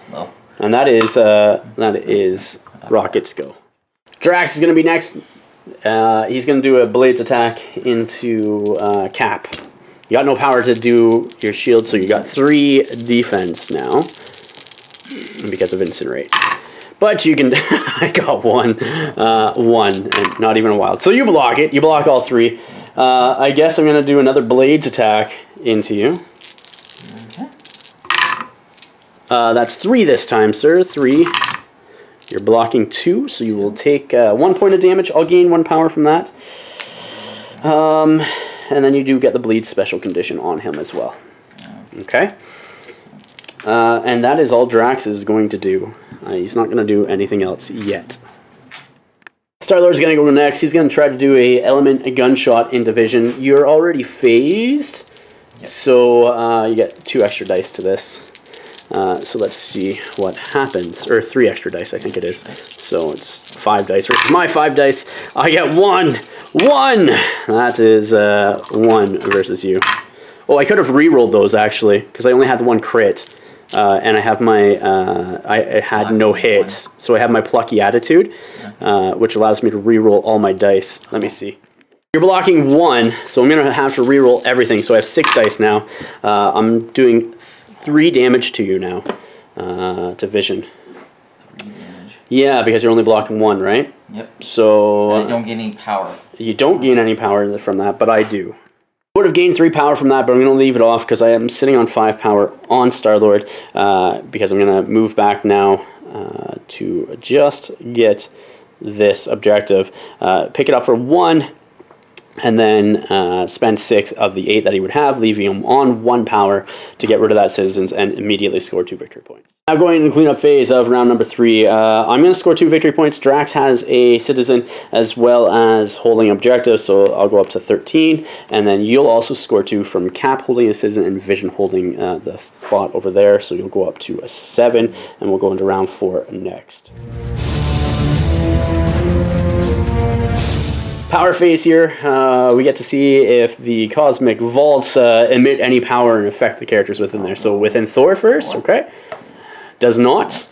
And that is Rocket's go. Drax is going to be next. He's going to do a Blades attack into Cap. You got no power to do your shield, so you got 3 defense now because of Incinerate. But you can... I got 1. 1, and not even a wild. So you block it. You block all 3. I guess I'm going to do another Blades attack into you. Okay. That's 3 this time, sir. 3. You're blocking 2, so you will take 1 point of damage. I'll gain 1 power from that. And then you do get the bleed special condition on him as well. Okay? And that is all Drax is going to do. He's not going to do anything else yet. Star-Lord's going to go next. He's going to try to do a element gunshot in division. You're already phased, so you get 2 extra dice to this. So let's see what happens. Or 3 extra dice, I think it is. So it's 5 dice versus my 5 dice. I get 1! 1! That is 1 versus you. Oh, I could have re-rolled those, actually, because I only had the 1 crit. And I have my, I had no hits. So I have my plucky attitude, which allows me to re-roll all my dice. Let me see. You're blocking 1, so I'm going to have to re-roll everything. So I have 6 dice now. I'm doing 3 damage to you now, to vision. 3 damage. Yeah, because you're only blocking 1, right? Yep. So I don't get any power. You don't gain any power from that, but I do. I would have gained 3 power from that, but I'm going to leave it off because I am sitting on 5 power on Star-Lord, because I'm going to move back now to just get this objective. Pick it up for 1, and then spend 6 of the 8 that he would have, leaving him on 1 power to get rid of that citizens and immediately score 2 victory points. Now going into the cleanup phase of round number 3, I'm going to score 2 victory points. Drax has a citizen as well as holding objectives, so I'll go up to 13, and then you'll also score 2 from Cap holding a citizen and Vision holding the spot over there, so you'll go up to a 7, and we'll go into round 4 next. Power phase here, we get to see if the Cosmic Vaults emit any power and affect the characters within there. So within Thor first, okay. Does not.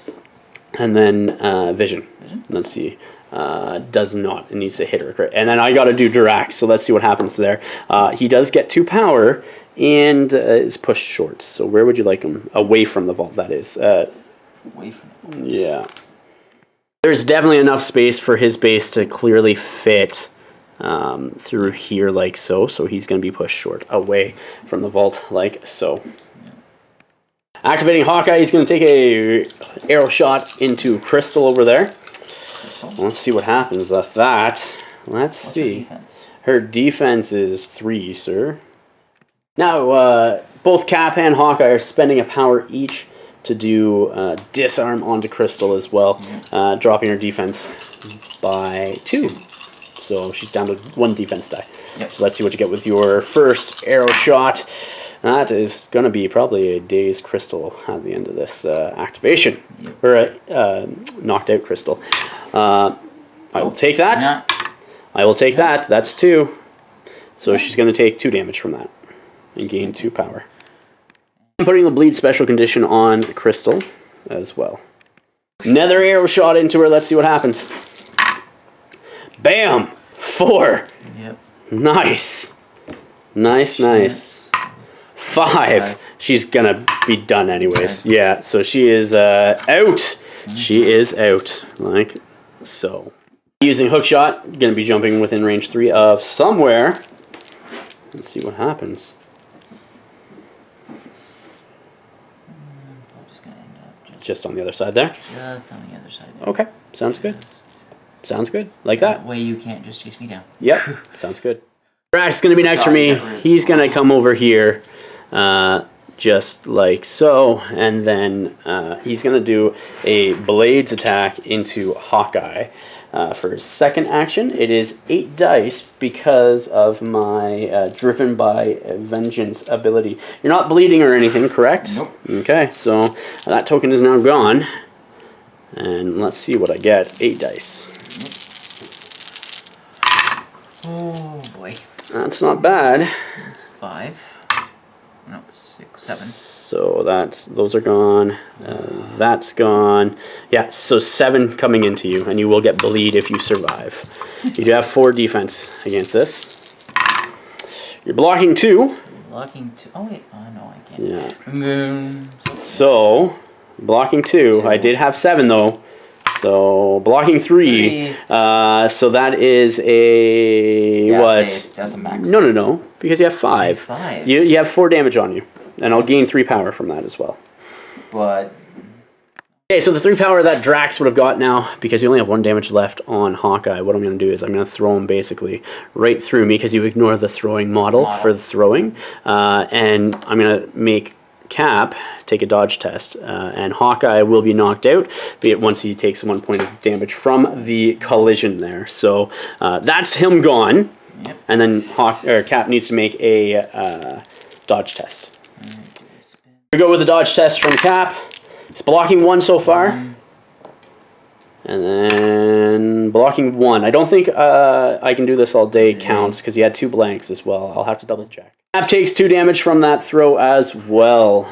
And then Vision. Let's see. Does not. It needs to hit or crit. And then I got to do Drax, so let's see what happens there. He does get 2 power and is pushed short. So where would you like him? Away from the vault, that is. Away from the vault. Yeah. There's definitely enough space for his base to clearly fit through here like so. So he's going to be pushed short away from the vault like so. Activating Hawkeye, he's going to take a arrow shot into Crystal over there. Let's see what happens with that. Let's see. Her defense is 3, sir. Now, both Cap and Hawkeye are spending a power each to do disarm onto Crystal as well, dropping her defense by 2. So she's down to 1 defense die. Yep. So let's see what you get with your first arrow shot. That is going to be probably a dazed crystal at the end of this activation. Yep. Or a knocked out crystal. I will take that. I will take that. That's 2. So she's going to take 2 damage from that and gain 2 power. I'm putting the bleed special condition on Crystal as well. Another arrow shot into her. Let's see what happens. Bam! 4. Yep. Nice. Nice, nice. 5. She's gonna be done anyways. Yeah, so she is out. She is out, like so. Using hook shot, gonna be jumping within range 3 of somewhere. Let's see what happens. I'm just gonna end up just on the other side there? Just on the other side there. Okay, sounds good. Sounds good. Like that. That way you can't just chase me down. Yep, sounds good. Drax is going to be next for me. He's going to come over here, just like so, and then he's going to do a Blades attack into Hawkeye. For his second action, it is 8 dice because of my Driven by Vengeance ability. You're not bleeding or anything, correct? Nope. Okay, so that token is now gone. And let's see what I get. 8 dice. Oh boy. That's not bad. It's 5. No, 6, 7. So those are gone. That's gone. Yeah, so 7 coming into you, and you will get bleed if you survive. You do have 4 defense against this. You're blocking 2. Blocking 2. Oh wait. Oh no, I can't. Yeah. So blocking 2. I did have 7 though. So blocking 3. So that is a what? That's a max. No. Because you have 5. 5. You have 4 damage on you, and I'll gain 3 power from that as well. But okay, so the 3 power that Drax would have got now, because you only have 1 damage left on Hawkeye. What I'm going to do is I'm going to throw him basically right through me, because you ignore the throwing model for the throwing, and I'm going to make Cap take a dodge test, and Hawkeye will be knocked out once he takes 1 point of damage from the collision there. So that's him gone. Yep. And then Cap needs to make a dodge test. We go with the dodge test from Cap. He's blocking 1 so far. And then blocking 1. I don't think I can do this all day counts because he had 2 blanks as well. I'll have to double check. Cap takes 2 damage from that throw as well.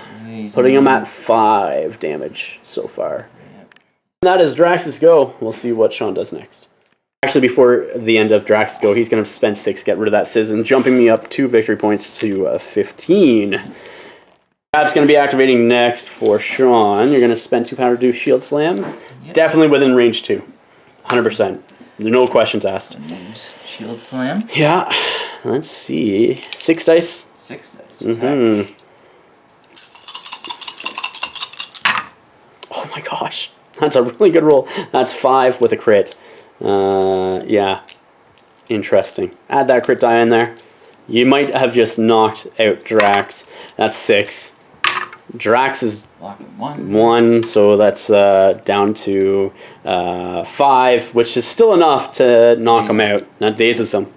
Putting him at 5 damage so far. And that is Drax's go. We'll see what Sean does next. Actually, before the end of Drax's go, he's going to spend 6, get rid of that Sizzin, jumping me up 2 victory points to 15. Cap's going to be activating next for Sean. You're going to spend 2 power to do Shield Slam. Yep. Definitely within range 2. 100%. No questions asked. Shield Slam. Yeah. Let's see. 6 dice. 6 dice. Mm-hmm. Oh my gosh. That's a really good roll. That's 5 with a crit. Yeah. Interesting. Add that crit die in there. You might have just knocked out Drax. That's 6. Drax is 1, so that's down to 5, which is still enough to knock him out. That dazes him.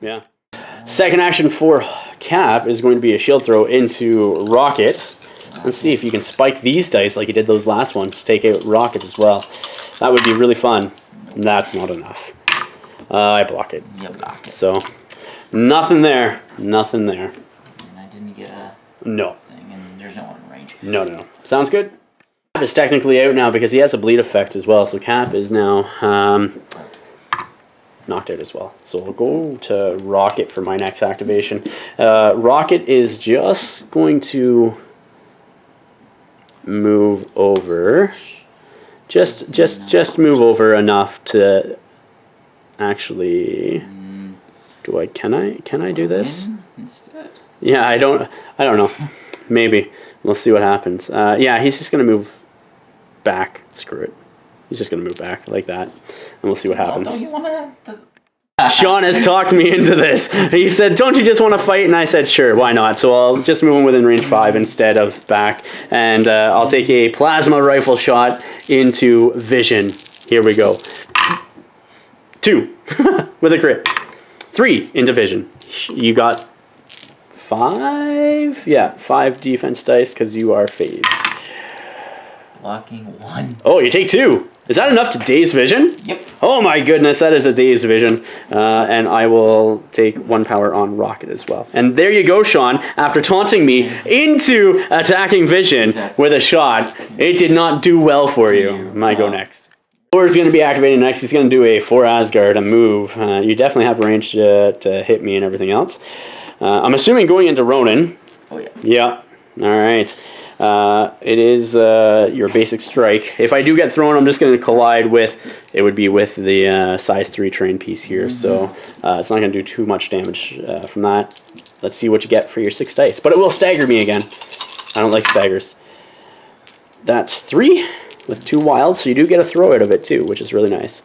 Yeah. Second action for Cap is going to be a shield throw into Rocket. Let's see if you can spike these dice like you did those last ones. Take out Rocket as well. That would be really fun. That's not enough. I block it. You block it. So, nothing there. Nothing there. And I didn't get a... No. Thing, and there's no one in range. No. Sounds good. Cap is technically out now because he has a bleed effect as well. So Cap is now knocked out as well. So we'll go to Rocket for my next activation. Rocket is just going to move over. Just move over enough to actually. Can I do this? Instead. Yeah, I don't know. Maybe. We'll see what happens. Yeah, he's just going to move back. Screw it. He's just going to move back like that. And we'll see what happens. Don't you want to... Sean has talked me into this. He said, don't you just want to fight? And I said, sure, why not? So I'll just move him within range 5 instead of back. And I'll take a plasma rifle shot into Vision. Here we go. 2 with a crit. 3 into Vision. You got 5? Yeah, 5 defense dice because you are phased. Blocking 1. Oh, you take 2. Is that enough to daze Vision? Yep. Oh my goodness, that is a dazed Vision. And I will take 1 power on Rocket as well. And there you go, Sean. After taunting me into attacking Vision with a shot, it did not do well for you. I go next. Thor is going to be activating next. He's going to do a 4 Asgard, a move. You definitely have range to hit me and everything else. I'm assuming going into Ronin. Oh yeah. Yeah. All right. It is your basic strike. If I do get thrown, I'm just going to collide with, it would be with the size 3 train piece here. So it's not going to do too much damage from that. Let's see what you get for your 6 dice. But it will stagger me again. I don't like staggers. That's 3 with 2 wild, so you do get a throw out of it too, which is really nice.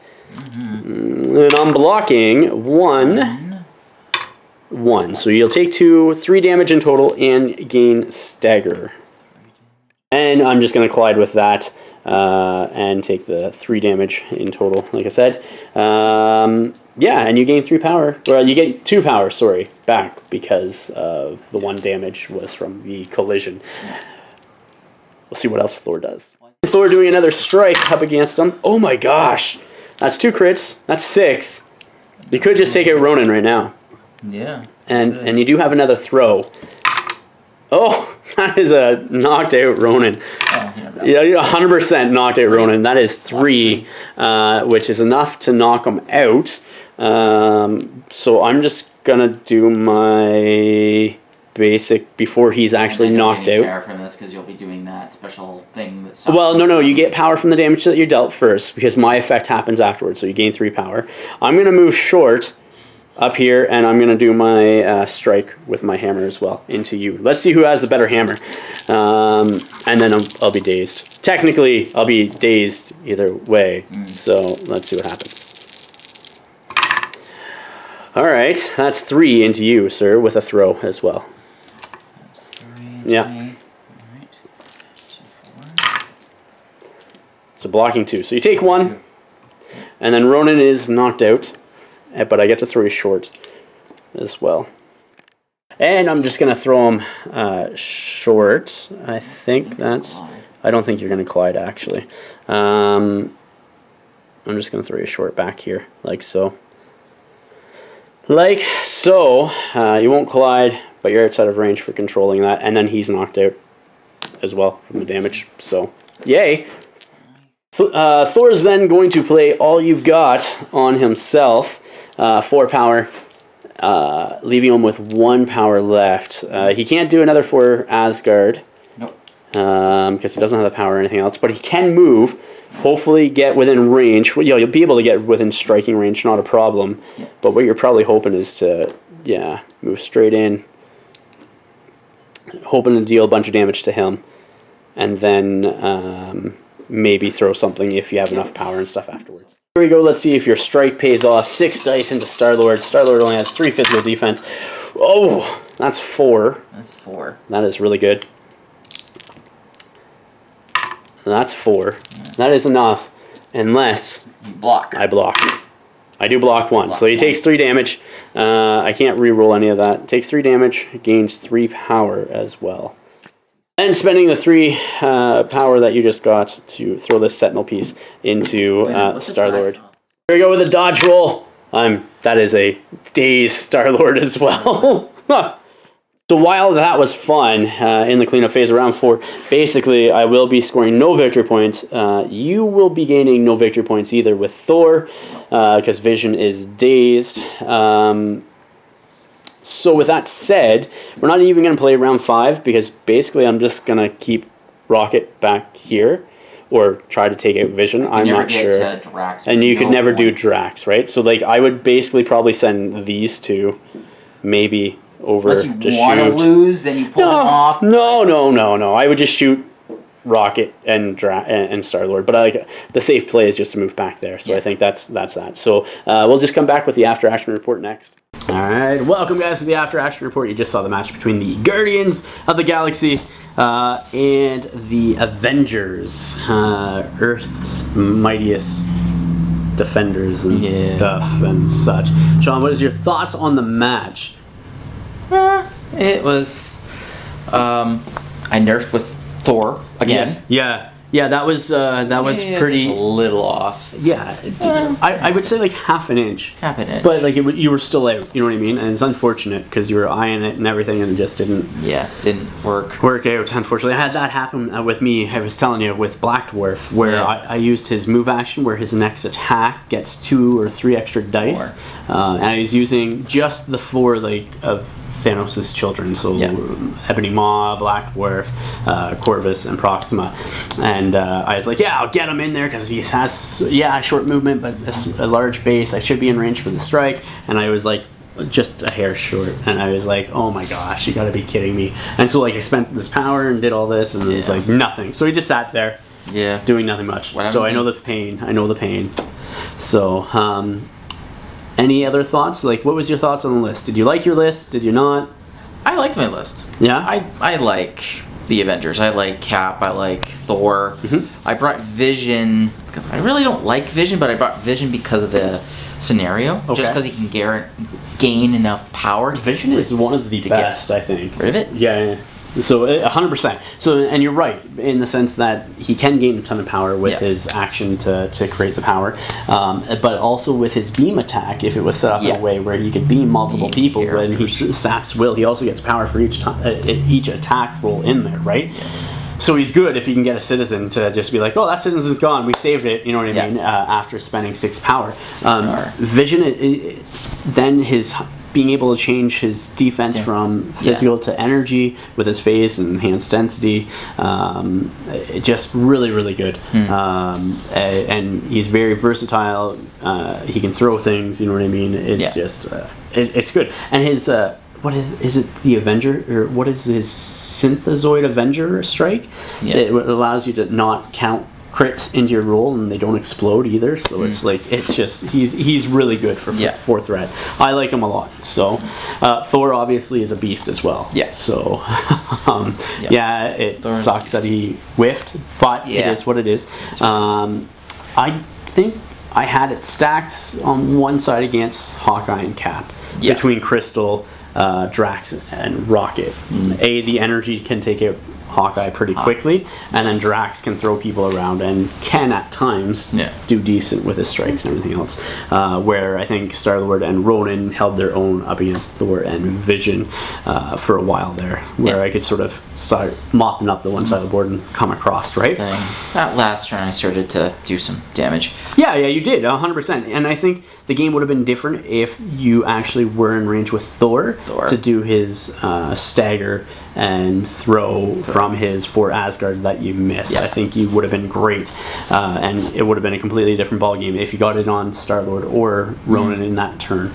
And I'm blocking 1. So you'll take 2, 3 damage in total, and gain stagger. And I'm just going to collide with that and take the 3 damage in total, like I said. Yeah, and you gain 3 power. Well, you get 2 power, sorry, back because of the 1 damage was from the collision. We'll see what else Thor does. Thor doing another strike up against him. Oh my gosh. That's 2 crits. That's 6. You could just take out Ronin right now. Yeah. And you do have another throw. Oh, that is a knocked out Ronin. Oh, yeah, 100% knocked out Ronin. That is 3, which is enough to knock him out. So I'm just going to do my basic before he's actually knocked out. Power from this because you'll be doing that special thing. That's well, no, you get power from the damage that you dealt first because my effect happens afterwards, so you gain 3 power. I'm going to move short up here, and I'm going to do my strike with my hammer as well into you. Let's see who has the better hammer. And then I'll be dazed. Technically, I'll be dazed either way, so let's see what happens. All right, that's 3 into you, sir, with a throw as well. That's 3. Yeah. All right. 4. So blocking 2. So you take 1, and then Ronin is knocked out. But I get to throw you short as well. And I'm just going to throw him short. I think that's... I don't think you're going to collide, actually. I'm just going to throw you short back here, like so. Like so. You won't collide, but you're outside of range for controlling that. And then he's knocked out as well from the damage. So, yay. Thor's then going to play All You've Got on himself. 4 power. Leaving him with 1 power left. He can't do another for Asgard. Nope. Because he doesn't have the power or anything else. But he can move. Hopefully get within range. Well, you'll be able to get within striking range, not a problem. Yeah. But what you're probably hoping is to, move straight in. Hoping to deal a bunch of damage to him. And then maybe throw something if you have enough power and stuff afterwards. Here we go. Let's see if your strike pays off. 6 dice into Star-Lord. Star-Lord only has 3 physical defense. Oh, that's 4. That's 4. That is really good. That's 4. Yeah. That is enough, unless you block. I block. I do block 1. So he takes 3 damage. I can't re-roll any of that. Takes 3 damage. Gains 3 power as well. And spending the 3 power that you just got to throw this Sentinel piece into Star-Lord. Here we go with a dodge roll. That is a dazed Star-Lord as well. So while that was fun in the cleanup phase around 4, basically I will be scoring no victory points. You will be gaining no victory points either with Thor, because Vision is dazed. So with that said, we're not even going to play round 5, because basically I'm just going to keep Rocket back here, or try to take out Vision. I'm not sure. And you could never do Drax, right? So like I would basically probably send these 2, maybe over unless you want to lose, then you pull them off. No. I would just shoot Rocket and Star-Lord, but the safe play is just to move back there. So I think that's that. So we'll just come back with the after action report next. All right, welcome guys to the after action report. You just saw the match between the Guardians of the Galaxy and the Avengers, Earth's mightiest defenders and stuff and such. Sean, what is your thoughts on the match? It was I nerfed with Thor again. Yeah, that was pretty a little off. Yeah, I would say like half an inch. Half an inch. But like you were still out. You know what I mean? And it's unfortunate because you were eyeing it and everything, and it just didn't work out. Unfortunately, I had that happen with me. I was telling you with Black Dwarf, where I used his move action, where his next attack gets 2 or 3 extra dice, and I was using just the 4 of Thanos' children, so Ebony Maw, Black Dwarf, Corvus, and Proxima, and I was like, I'll get him in there because he has short movement but a large base. I should be in range for the strike, and I was like just a hair short, and I was like, oh my gosh, you gotta be kidding me. And so I spent this power and did all this, and it was like nothing. So he just sat there doing nothing much. So I know the pain. So any other thoughts? Like, what was your thoughts on the list? Did you like your list? Did you not? I liked my list. Yeah? I like the Avengers. I like Cap. I like Thor. Mm-hmm. I brought Vision. I really don't like Vision, but I brought Vision because of the scenario. Okay. Just because he can gain enough power. Vision is one of the best, I think. Rid of it? Yeah. So 100%. So, and you're right in the sense that he can gain a ton of power with his action to create the power, but also with his beam attack. If it was set up in a way where he could beam multiple people, and he saps will, he also gets power for each attack roll in there, right? Yeah. So he's good if he can get a citizen to just be like, oh, that citizen's gone, we saved it, you know what I mean? After spending 6 power. Vision, then his being able to change his defense from physical to energy with his phase and enhanced density, just really, really good. And he's very versatile. He can throw things, you know what I mean? It's just, it's good. And his, what is it the Avenger, or what is his Synthezoid Avenger strike? It allows you to not count crits into your roll, and they don't explode either. So it's like, it's just, he's really good for 4th threat. I like him a lot. So Thor obviously is a beast as well. So it sucks that he whiffed, but it is what it is. I think I had it stacked on one side against Hawkeye and Cap, between Crystal, Drax and Rocket. The energy can take out Hawkeye pretty quickly, and then Drax can throw people around and can at times do decent with his strikes and everything else. Where I think Star-Lord and Ronan held their own up against Thor and Vision for a while there, where I could sort of start mopping up the one side of the board and come across, right? That last turn I started to do some damage. Yeah, you did, 100%. And I think the game would have been different if you actually were in range with Thor. To do his stagger and throw from his for Asgard that you missed. I think you would have been great, and it would have been a completely different ballgame if you got it on Star-Lord or Ronan in that turn.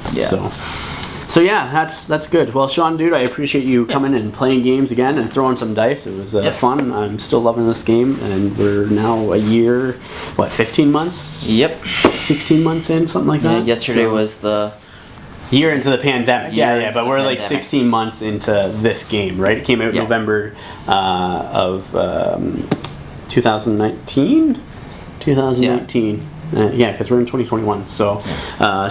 So yeah, that's good. Well, Sean, dude, I appreciate you coming and playing games again and throwing some dice. It was fun. I'm still loving this game, and we're now a year, 15 months? 16 months in, something like that? Yesterday was the year into the pandemic. But we're like 16 months into this game, right? It came out November of 2019? 2019. Because we're in 2021. So, a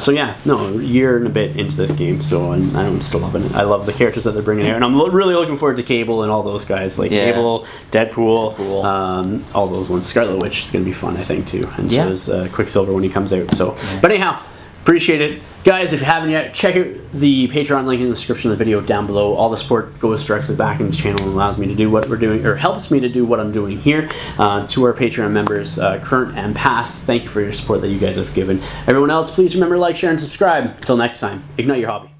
year and a bit into this game. So, and I'm still loving it. I love the characters that they're bringing out, and I'm really looking forward to Cable and all those guys, like Cable, Deadpool, all those ones. Scarlet Witch is going to be fun, I think, too. And so is Quicksilver when he comes out. So, but anyhow. Appreciate it. Guys, if you haven't yet, check out the Patreon link in the description of the video down below. All the support goes directly back into the channel and allows me to do what we're doing, or helps me to do what I'm doing here. To our Patreon members, current and past, thank you for your support that you guys have given. Everyone else, please remember to like, share, and subscribe. Until next time, ignite your hobby.